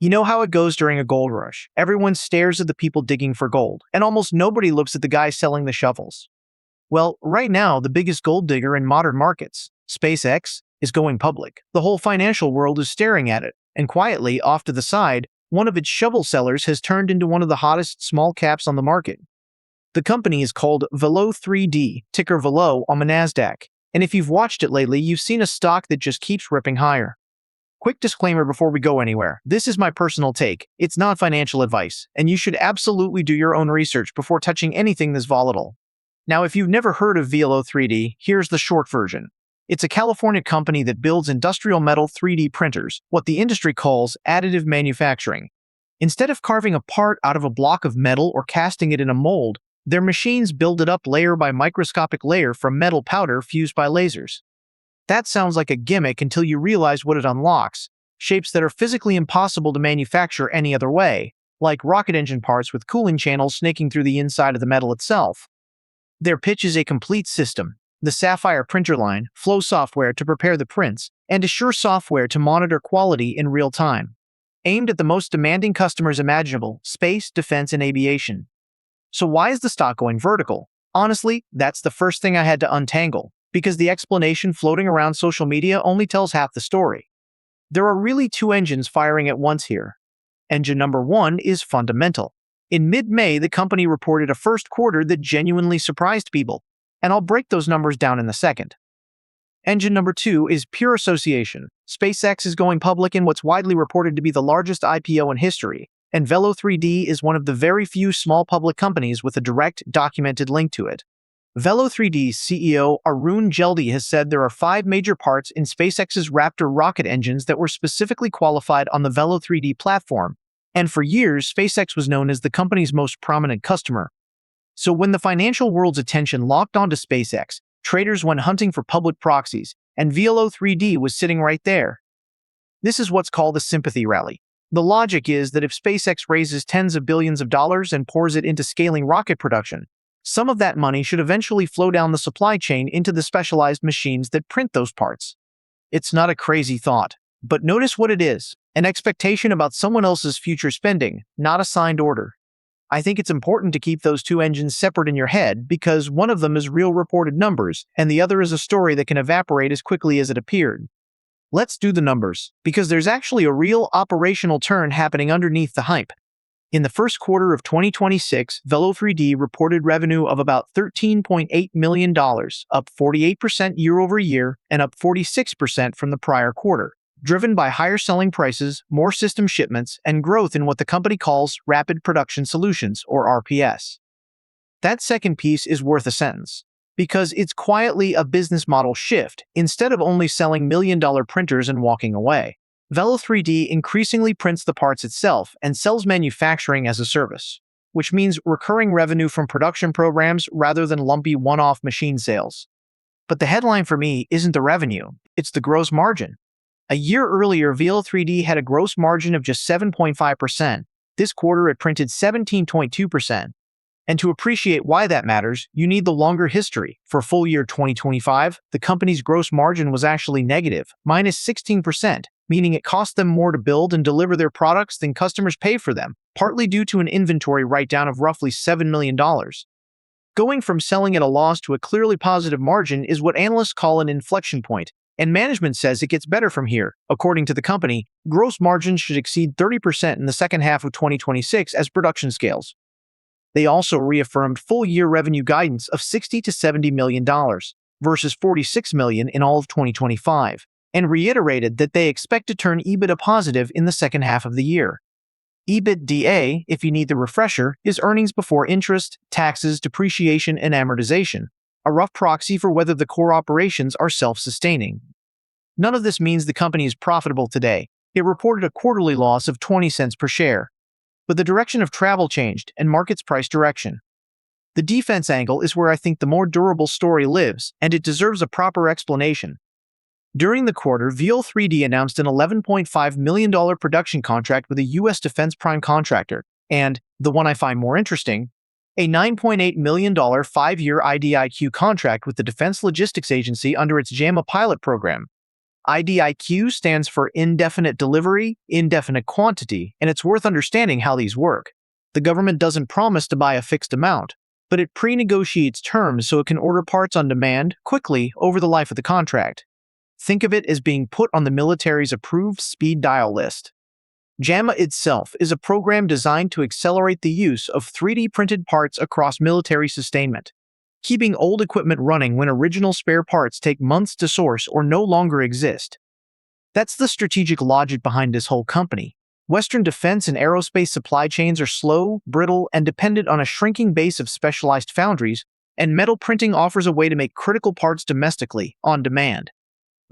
You know how it goes during a gold rush. Everyone stares at the people digging for gold, and almost nobody looks at the guy selling the shovels. Well, right now, the biggest gold digger in modern markets, SpaceX, is going public. The whole financial world is staring at it, and quietly, off to the side, one of its shovel sellers has turned into one of the hottest small caps on the market. The company is called Velo3D, ticker VELO on the NASDAQ, and if you've watched it lately, you've seen a stock that just keeps ripping higher. Quick disclaimer before we go anywhere. This is my personal take. It's not financial advice, and you should absolutely do your own research before touching anything this volatile. Now, if you've never heard of Velo3D, here's the short version. It's a California company that builds industrial metal 3D printers, what the industry calls additive manufacturing. Instead of carving a part out of a block of metal or casting it in a mold, their machines build it up layer by microscopic layer from metal powder fused by lasers. That sounds like a gimmick until you realize what it unlocks: shapes that are physically impossible to manufacture any other way, like rocket engine parts with cooling channels snaking through the inside of the metal itself. Their pitch is a complete system: the Sapphire printer line, flow software to prepare the prints, and Assure software to monitor quality in real time. Aimed at the most demanding customers imaginable: space, defense, and aviation. So why is the stock going vertical? Honestly, that's the first thing I had to untangle, because the explanation floating around social media only tells half the story. There are really two engines firing at once here. Engine number one is fundamental. In mid-May, the company reported a first quarter that genuinely surprised people, and I'll break those numbers down in a second. Engine number two is pure association. SpaceX is going public in what's widely reported to be the largest IPO in history, and Velo3D is one of the very few small public companies with a direct, documented link to it. Velo3D's CEO Arun Jeldi has said there are 5 major parts in SpaceX's Raptor rocket engines that were specifically qualified on the Velo3D platform, and for years SpaceX was known as the company's most prominent customer. So when the financial world's attention locked onto SpaceX, traders went hunting for public proxies, and Velo3D was sitting right there. This is what's called a sympathy-rally. The logic is that if SpaceX raises tens of billions of dollars and pours it into scaling rocket production, some of that money should eventually flow down the supply chain into the specialized machines that print those parts. It's not a crazy thought, but notice what it is: an expectation about someone else's future spending, not a signed order. I think it's important to keep those two engines separate in your head, because one of them is real reported numbers, and the other is a story that can evaporate as quickly as it appeared. Let's do the numbers, because there's actually a real operational turn happening underneath the hype. In the first quarter of 2026, Velo3D reported revenue of about $13.8 million, up 48% year-over-year and up 46% from the prior quarter, driven by higher selling prices, more system shipments, and growth in what the company calls Rapid Production Solutions, or RPS. That second piece is worth a sentence, because it's quietly a business model shift. Instead of only selling million-dollar printers and walking away, Velo3D increasingly prints the parts itself and sells manufacturing as a service, which means recurring revenue from production programs rather than lumpy one-off machine sales. But the headline for me isn't the revenue, it's the gross margin. A year earlier, Velo3D had a gross margin of just 7.5%. This quarter, it printed 17.2%. And to appreciate why that matters, you need the longer history. For full year 2025, the company's gross margin was actually negative, minus 16%, meaning it cost them more to build and deliver their products than customers pay for them, partly due to an inventory write-down of roughly $7 million. Going from selling at a loss to a clearly positive margin is what analysts call an inflection point, and management says it gets better from here. According to the company, gross margins should exceed 30% in the second half of 2026 as production scales. They also reaffirmed full-year revenue guidance of $60 to $70 million, versus $46 million in all of 2025, and reiterated that they expect to turn EBITDA positive in the second half of the year. EBITDA, if you need the refresher, is earnings before interest, taxes, depreciation, and amortization, a rough proxy for whether the core operations are self-sustaining. None of this means the company is profitable today. It reported a quarterly loss of 20 cents per share. But the direction of travel changed, and market's price direction. The defense angle is where I think the more durable story lives, and it deserves a proper explanation. During the quarter, Velo3D announced an $11.5 million production contract with a U.S. defense prime contractor, and, the one I find more interesting, a $9.8 million 5-year IDIQ contract with the Defense Logistics Agency under its JAMA pilot program. IDIQ stands for indefinite delivery, indefinite quantity, and it's worth understanding how these work. The government doesn't promise to buy a fixed amount, but it pre-negotiates terms so it can order parts on demand quickly over the life of the contract. Think of it as being put on the military's approved speed dial list. JAMA itself is a program designed to accelerate the use of 3D printed parts across military sustainment, keeping old equipment running when original spare parts take months to source or no longer exist. That's the strategic logic behind this whole company. Western defense and aerospace supply chains are slow, brittle, and dependent on a shrinking base of specialized foundries, and metal printing offers a way to make critical parts domestically, on demand.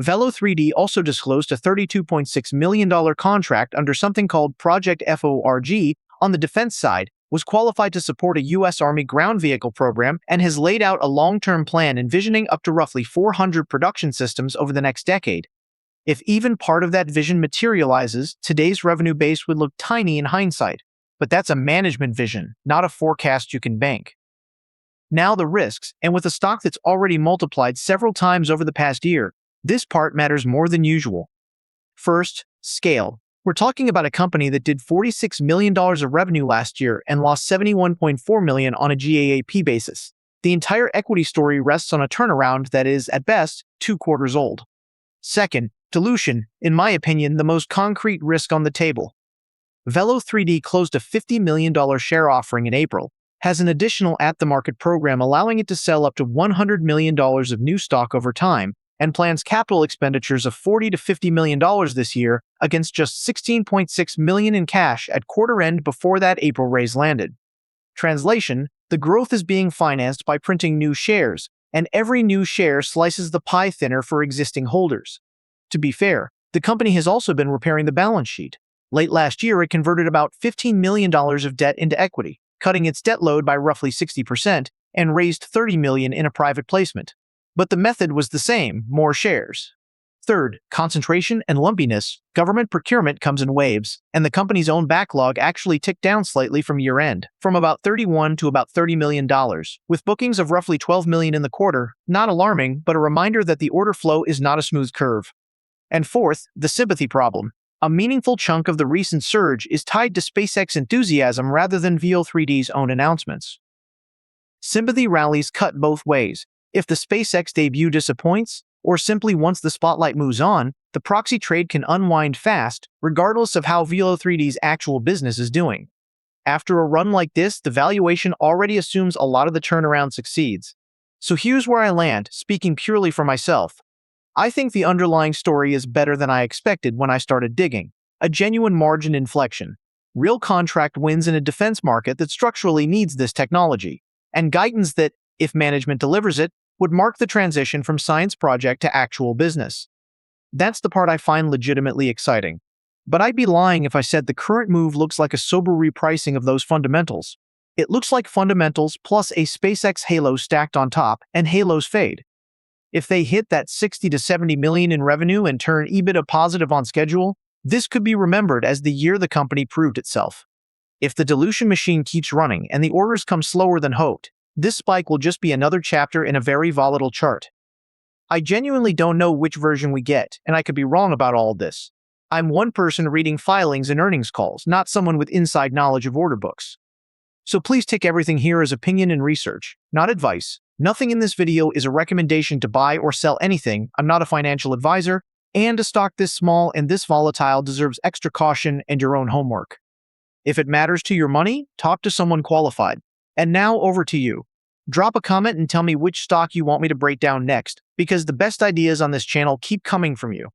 Velo3D also disclosed a $32.6 million contract under something called Project FORG on the defense side, was qualified to support a U.S. Army ground vehicle program, and has laid out a long-term plan envisioning up to roughly 400 production systems over the next decade. If even part of that vision materializes, today's revenue base would look tiny in hindsight, but that's a management vision, not a forecast you can bank. Now the risks, and with a stock that's already multiplied several times over the past year, this part matters more than usual. First, scale. We're talking about a company that did $46 million of revenue last year and lost $71.4 million on a GAAP basis. The entire equity story rests on a turnaround that is, at best, 2 quarters old. Second, dilution, in my opinion, the most concrete risk on the table. Velo3D closed a $50 million share offering in April, has an additional at-the-market program allowing it to sell up to $100 million of new stock over time, and plans capital expenditures of $40 to $50 million this year against just $16.6 million in cash at quarter end before that April raise landed. Translation: the growth is being financed by printing new shares, and every new share slices the pie thinner for existing holders. To be fair, the company has also been repairing the balance sheet. Late last year, it converted about $15 million of debt into equity, cutting its debt load by roughly 60%, and raised $30 million in a private placement. But the method was the same: more shares. Third, concentration and lumpiness. Government procurement comes in waves, and the company's own backlog actually ticked down slightly from year-end, from about $31 to about $30 million, with bookings of roughly $12 million in the quarter. Not alarming, but a reminder that the order flow is not a smooth curve. And fourth, the sympathy problem. A meaningful chunk of the recent surge is tied to SpaceX enthusiasm rather than Velo3D's own announcements. Sympathy rallies cut both ways. If the SpaceX debut disappoints, or simply once the spotlight moves on, the proxy trade can unwind fast, regardless of how Velo3D's actual business is doing. After a run like this, the valuation already assumes a lot of the turnaround succeeds. So here's where I land, speaking purely for myself. I think the underlying story is better than I expected when I started digging. A genuine margin inflection, real contract wins in a defense market that structurally needs this technology, and guidance that, if management delivers it, would mark the transition from science project to actual business. That's the part I find legitimately exciting. But I'd be lying if I said the current move looks like a sober repricing of those fundamentals. It looks like fundamentals plus a SpaceX halo stacked on top, and halos fade. If they hit that 60 to 70 million in revenue and turn EBITDA positive on schedule, this could be remembered as the year the company proved itself. If the dilution machine keeps running and the orders come slower than hoped, this spike will just be another chapter in a very volatile chart. I genuinely don't know which version we get, and I could be wrong about all of this. I'm one person reading filings and earnings calls, not someone with inside knowledge of order books. So please take everything here as opinion and research, not advice. Nothing in this video is a recommendation to buy or sell anything. I'm not a financial advisor, and a stock this small and this volatile deserves extra caution and your own homework. If it matters to your money, talk to someone qualified. And now over to you. Drop a comment and tell me which stock you want me to break down next, because the best ideas on this channel keep coming from you.